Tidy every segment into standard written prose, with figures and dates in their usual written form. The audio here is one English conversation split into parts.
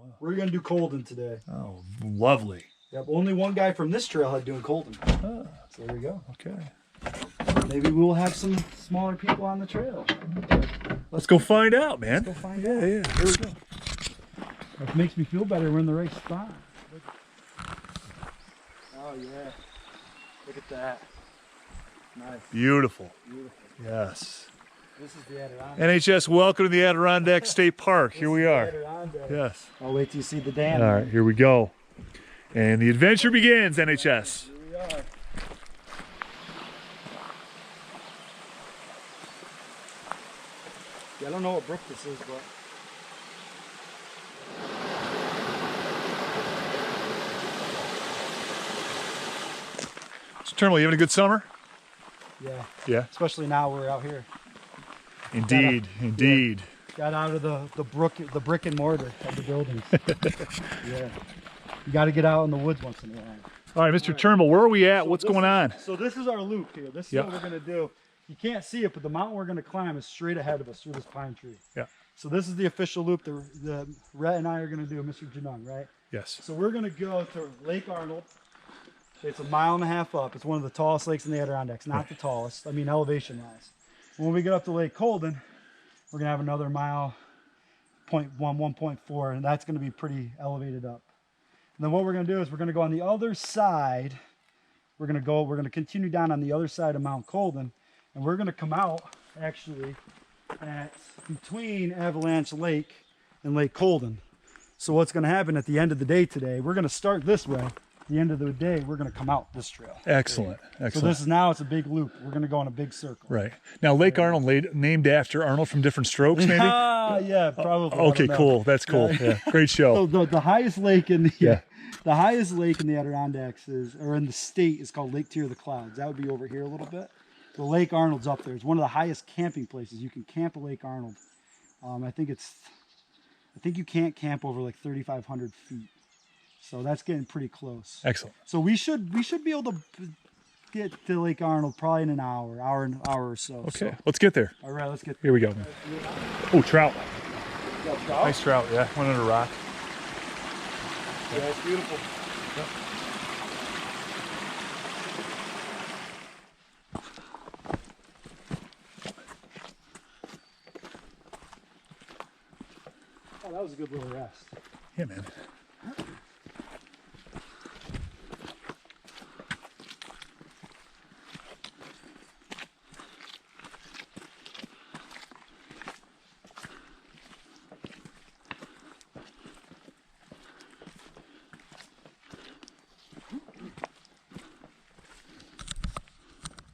wow. We're going to do Colden today. Oh, lovely. Yep, only one guy from this trailhead doing Colden. Ah, so there we go. okay. Maybe we'll have some smaller people on the trail. Let's go find out, man. Let's go find out. Yeah. Here we go. It makes me feel better. We're in the right spot. Oh, yeah. Look at that. Nice. Beautiful. Beautiful. Yes. This is the Adirondack. NHS, welcome to the Adirondack State Park. Here we are. Yes. I'll wait till you see the dam. All right, here we go. And the adventure begins, NHS. Here we are. Yeah, I don't know what brook this is, but... So, Turnbull, you having a good summer? Yeah. Yeah. Especially now we're out here. Indeed, indeed. Yeah, got out of the brick and mortar of the buildings. Yeah. You got to get out in the woods once in a while. All right, Mr. Turnbull, where are we at? What's going on? So this is our loop here. This is what we're going to do. You can't see it, but the mountain we're going to climb is straight ahead of us through this pine tree. Yeah. So this is the official loop that Rhett and I are going to do, Mr. Genung, right? Yes. So we're going to go to Lake Arnold. It's 1.5 miles up. It's one of the tallest lakes in the Adirondacks. Not the tallest, I mean elevation-wise. When we get up to Lake Colden, we're going to have another mile, 1.4, and that's going to be pretty elevated up. And then what we're going to do is we're going to go on the other side. We're going to continue down on the other side of Mt Colden, and we're going to come out actually at between Avalanche Lake and Lake Colden. So what's going to happen at the end of the day today, we're going to start this way. At the end of the day, we're going to come out this trail. Excellent, excellent. So this is now, it's a big loop. We're going to go in a big circle. Right. Now, Lake Arnold, named after Arnold from Different Strokes, maybe? Yeah, probably. Okay, cool. That's cool. Yeah, great show. So the highest lake in the highest lake in the Adirondacks or in the state is called Lake Tier of the Clouds. That would be over here a little bit. The Lake Arnold's up there. It's one of the highest camping places. You can camp at Lake Arnold. I think you can't camp over like 3,500 feet. So that's getting pretty close. Excellent. So we should be able to get to Lake Arnold probably in an hour or so. Okay, so, let's get there. all right, let's get there. Here we go. Man. Oh, trout. Trout? Nice trout, yeah. One under a rock. Yeah, it's beautiful. Yep. Oh, that was a good little rest. Yeah, man.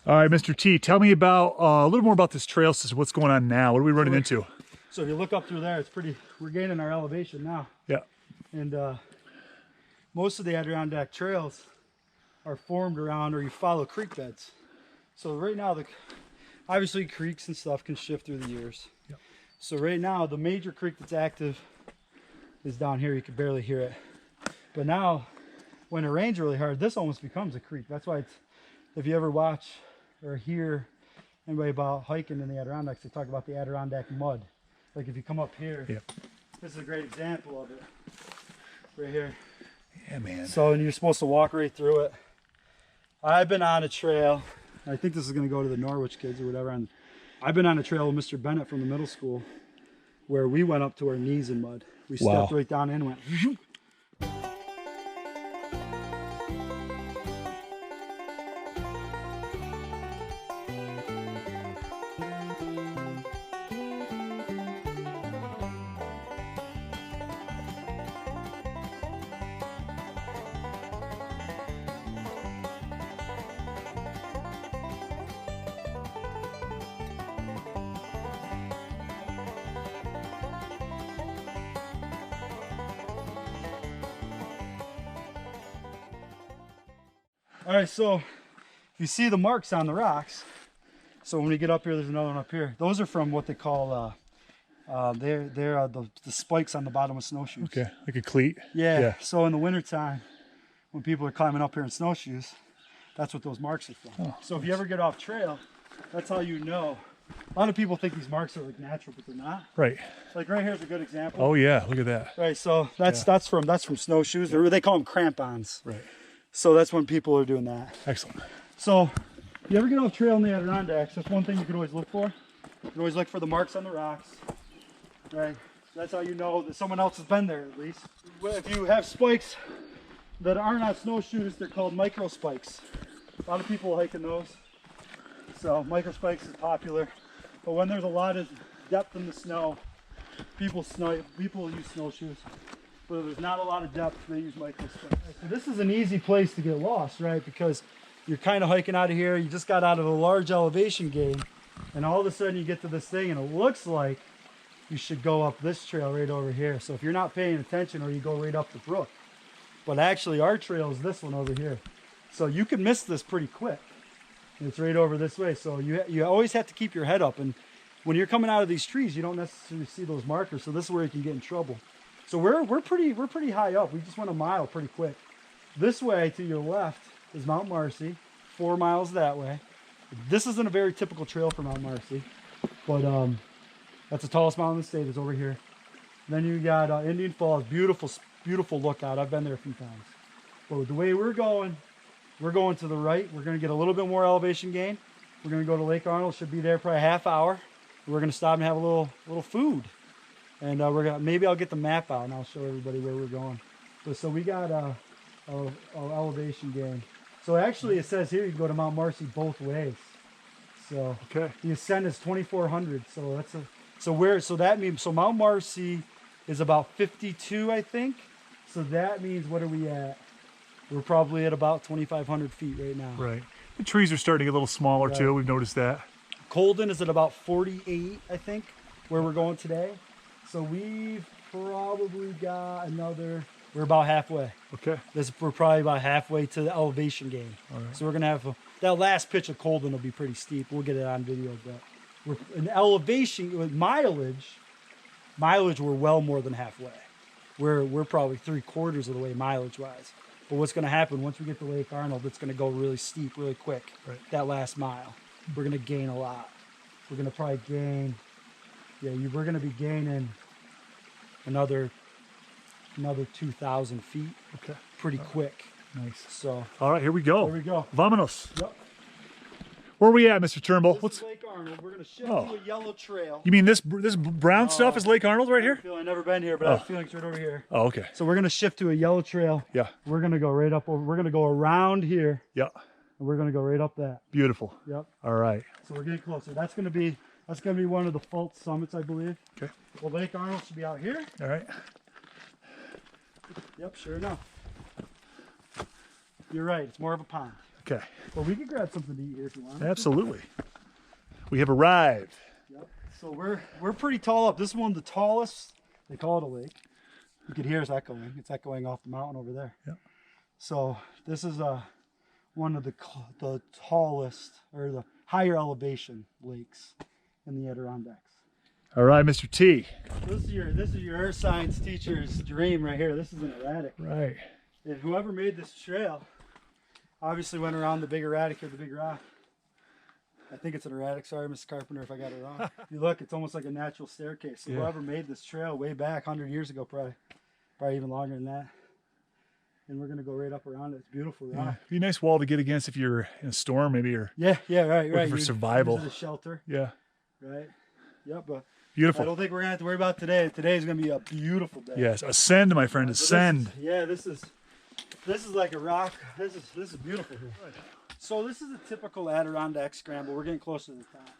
All right, Mr. T, tell me about a little more about this trail system. What's going on now? What are we running into? So if you look up through there, we're gaining our elevation now. Yeah. And most of the Adirondack trails are formed around, or you follow creek beds. So right now, obviously creeks and stuff can shift through the years. Yep. So right now, the major creek that's active is down here. You can barely hear it. But now, when it rains really hard, this almost becomes a creek. That's why if you ever watch or hear anybody about hiking in the Adirondacks, they talk about the Adirondack mud. Like if you come up here, this is a great example of it. Right here. Yeah, man. So, and you're supposed to walk right through it. I've been on a trail. I think this is going to go to the Norwich kids or whatever. And I've been on a trail with Mr. Bennett from the middle school where we went up to our knees in mud. We stepped right down in and went. All right, so you see the marks on the rocks. So when we get up here, there's another one up here. Those are from what they call, they're the spikes on the bottom of snowshoes. Okay, like a cleat. Yeah. So in the wintertime, when people are climbing up here in snowshoes, that's what those marks are from. Oh, so if you ever get off trail, that's how you know A lot of people think these marks are like natural, but they're not. Right. Like right here is a good example. Oh yeah, look at that. Right, so that's from snowshoes. They call them crampons. Right. So that's when people are doing that. Excellent. So if you ever get off trail in the Adirondacks, that's one thing you can always look for. You can always look for the marks on the rocks. Right. That's how you know that someone else has been there at least. If you have spikes that are not snowshoes, they're called micro spikes. A lot of people hiking those. So micro spikes is popular. But when there's a lot of depth in the snow, people use snowshoes. But if there's not a lot of depth, they use micro spikes. So this is an easy place to get lost, right? Because you're kind of hiking out of here, you just got out of a large elevation gain, and all of a sudden you get to this thing and it looks like you should go up this trail right over here. So if you're not paying attention, or you go right up the brook. But actually our trail is this one over here. So you can miss this pretty quick. It's right over this way. So you always have to keep your head up. And when you're coming out of these trees, you don't necessarily see those markers. So this is where you can get in trouble. So we're pretty high up. We just went a mile pretty quick. This way to your left is Mount Marcy, 4 miles that way. This isn't a very typical trail for Mount Marcy, but that's the tallest mountain in the state, is over here. Then you got Indian Falls, beautiful lookout. I've been there a few times. But the way we're going to the right. We're going to get a little bit more elevation gain. We're going to go to Lake Arnold. Should be there probably a half hour. We're going to stop and have a little food. And maybe I'll get the map out and I'll show everybody where we're going. So we got a elevation gain. So actually it says here you can go to Mount Marcy both ways. So okay. The ascent is 2,400. So so Mount Marcy is about 52, I think. So that means, what are we at? We're probably at about 2,500 feet right now. Right. The trees are starting to get a little smaller too. We've noticed that. Colden is at about 48, I think, where we're going today. So we've probably got we're about halfway. Okay. We're probably about halfway to the elevation gain. All right. So we're going to have that last pitch of Colden will be pretty steep. We'll get it on video, but we're in elevation with mileage, we're well more than halfway. We're probably 3/4 of the way mileage-wise. But what's going to happen once we get to Lake Arnold, it's going to go really steep, really quick. Right. That last mile, we're going to gain a lot. We're going to probably gain, we're going to be gaining another 2,000 feet. Okay. Pretty quick. Nice. So. All right, here we go. Here we go. Vamonos. Yep. Where are we at, Mr. Turnbull? This is Lake Arnold. We're going to shift to a yellow trail. You mean this brown stuff is Lake Arnold right here? I've never been here, but I have a feeling it's right over here. Oh, okay. So we're going to shift to a yellow trail. Yeah. We're going to go right up over. We're going to go around here. Yeah. And we're going to go right up that. Beautiful. Yep. All right. So we're getting closer. That's going to be one of the fault summits, I believe. Okay. Well, Lake Arnold should be out here. All right. Yep, sure enough. You're right. It's more of a pond. Okay. Well, we could grab something to eat here if you want. Absolutely. We have arrived. Yep. So we're pretty tall up. This is one of the tallest. They call it a lake. You can hear it's echoing. It's echoing off the mountain over there. Yep. So this is one of the tallest, or the higher elevation lakes in the Adirondacks. All right, Mr. T. This is your earth science teacher's dream right here. This is an erratic. Right. And whoever made this trail obviously went around the big erratic or the big rock. I think it's an erratic. Sorry, Mr. Carpenter, if I got it wrong. If you look, it's almost like a natural staircase. So whoever made this trail way back 100 years ago, probably even longer than that. And we're going to go right up around it. It's beautiful rock. Yeah. Be a nice wall to get against if you're in a storm, maybe, or right. For survival. Use it as a shelter. Yeah. Right. Yep. But beautiful. I don't think we're going to have to worry about today. Today's going to be a beautiful day. Yes. Ascend, my friend. Ascend. This is like a rock. This is beautiful here. So this is a typical Adirondack scramble. We're getting closer to the top.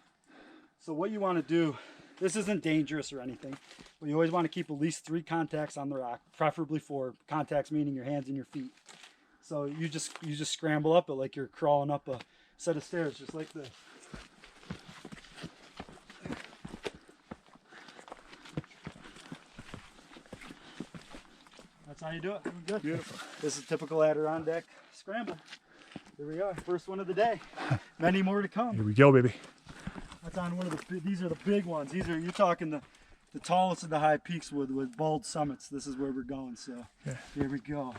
So what you want to do, this isn't dangerous or anything, but you always want to keep at least 3 contacts on the rock, preferably 4 contacts, meaning your hands and your feet. So you just scramble up it like you're crawling up a set of stairs, just like this. That's how you do it. Good. Beautiful. This is a typical Adirondack scramble. Here we are, first one of the day. Many more to come. Here we go, baby. That's on one of these are the big ones. You're talking the tallest of the high peaks with bald summits. This is where we're going, so here we go.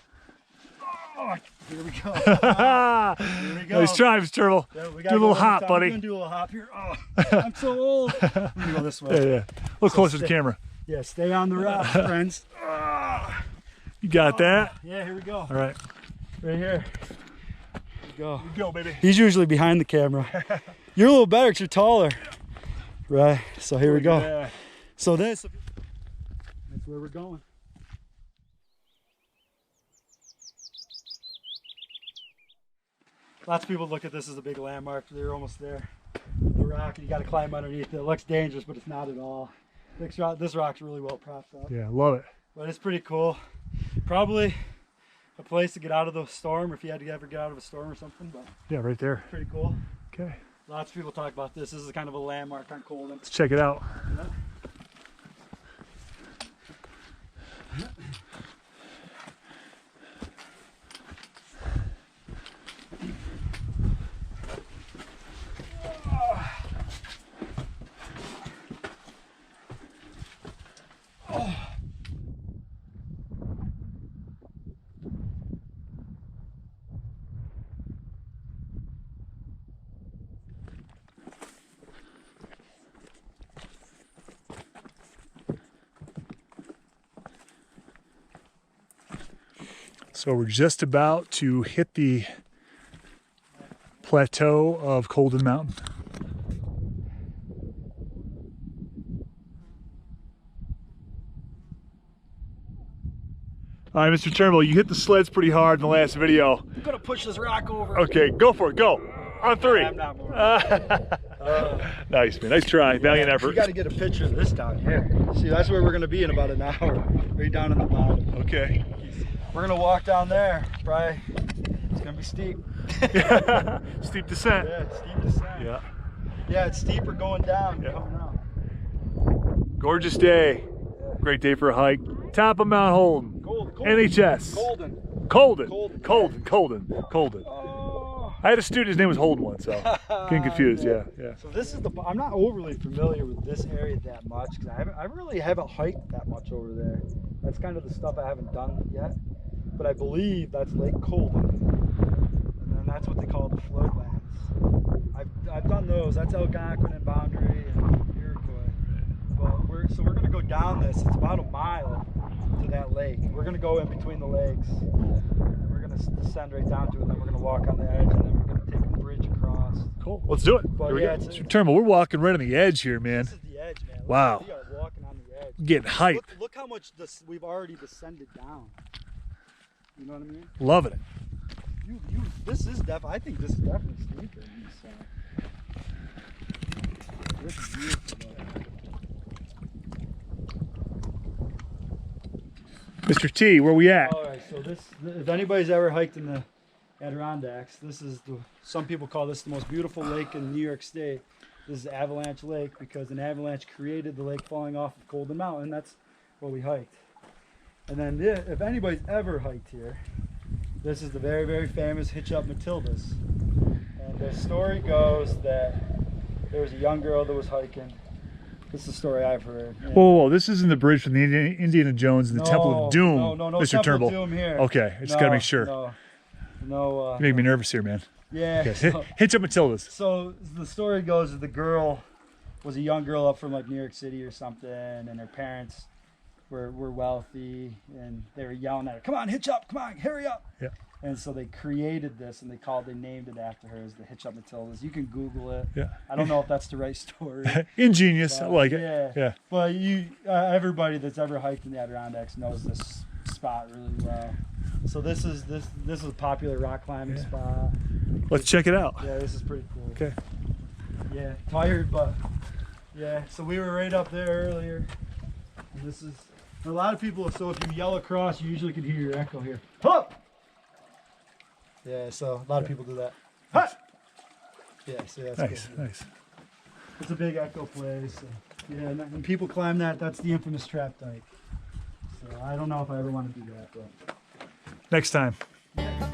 Oh, here we go. Here we go. Nice try, Mr. Turnbull. Yeah, we Do gotta a little go hop, time. buddy. We're gonna do a little hop here. Oh, I'm so old. I'm gonna go this way. Yeah, yeah. Look closer to the camera. Yeah, stay on the rock, friends. You got that? Yeah, here we go. All right. Right here. Here we go. Here we go, baby. He's usually behind the camera. You're a little better because you're taller. Right, so here we go. Yeah. So that's where we're going. Lots of people look at this as a big landmark. They're almost there. The rock, you got to climb underneath it. It looks dangerous, but it's not at all. This rock's really well propped up. Yeah, love it. But it's pretty cool. Probably a place to get out of the storm, or if you had to ever get out of a storm or something. But Yeah, right there. pretty cool. Okay. Lots of people talk about this. This is kind of a landmark on Colden. Let's check it out. So we're just about to hit the plateau of Colden Mountain. All right, Mr. Turnbull, you hit the sleds pretty hard in the last video. I'm gonna push this rock over. Okay, go for it, go. On three. I'm not moving. Nice, man, nice try, valiant effort. You got to get a picture of this down here. See, that's where we're gonna be in about an hour. Right down in the bottom. Okay. We're gonna walk down there. Probably, it's gonna be steep. Steep descent. Yeah, steep descent. Yeah. Yeah, it's steeper going down. Yeah. Coming out. Gorgeous day. Great day for a hike. Top of Mount Holden. NHS. Colden. Colden. Colden. Colden. Colden. Colden. Oh. I had a student, his name was Holden once, so getting confused, yeah. So this is I'm not overly familiar with this area that much because I really haven't hiked that much over there. That's kind of the stuff I haven't done yet. But I believe that's Lake Colden. And then that's what they call the floodlands. I've done those. That's Algonquin and Boundary and Iroquois. But we're gonna go down this. It's about a mile to that lake. We're gonna go in between the lakes. And we're gonna descend right down to it, and then we're gonna walk on the edge, and then we're gonna take a bridge across. Cool, let's do it. But Here we yeah, go. Mr. Turnbull, we're walking right on the edge here, man. This is the edge, man. Wow. We are walking on the edge. Getting hype. Look how much we've already descended down. You know what I mean? Loving it. I think this is definitely steeper than this side. This is beautiful though. Mr. T, where we at? All right, so if anybody's ever hiked in the Adirondacks, some people call this the most beautiful lake in New York State. This is Avalanche Lake because an avalanche created the lake falling off of Colden Mountain. That's where we hiked. And then if anybody's ever hiked here, this is the very, very famous Hitch Up Matildas. And the story goes that there was a young girl that was hiking. This is the story I've heard. Whoa, this isn't the bridge from the Indiana Jones and the Temple of Doom, no Mr. Temple Turnbull. of Doom here. Okay, I just gotta make sure. No. You make me nervous here, man. Yeah. Okay. Hitch Up Matildas. So the story goes that the girl was a young girl up from like New York City or something, and her parents were wealthy, and they were yelling at her, "Come on, hitch up! Come on, hurry up!" Yeah. And so they created this, and they named it after her as the Hitch Up Matildas. You can Google it. Yeah. I don't know if that's the right story. Ingenious. I like it. Yeah. Yeah. But everybody that's ever hiked in the Adirondacks knows this spot really well. So this is a popular rock climbing spot. Let's check it out. Yeah, this is pretty cool. Okay. Yeah, tired, but yeah. So we were right up there earlier. And this is a lot of people. So if you yell across, you usually can hear your echo here. Up. Yeah, so a lot of people do that. Nice. Yeah, so that's Nice, cool. nice. It's a big echo place. So, yeah, and when people climb that, that's the infamous trap dike. So I don't know if I ever want to do that, but Next time. yeah.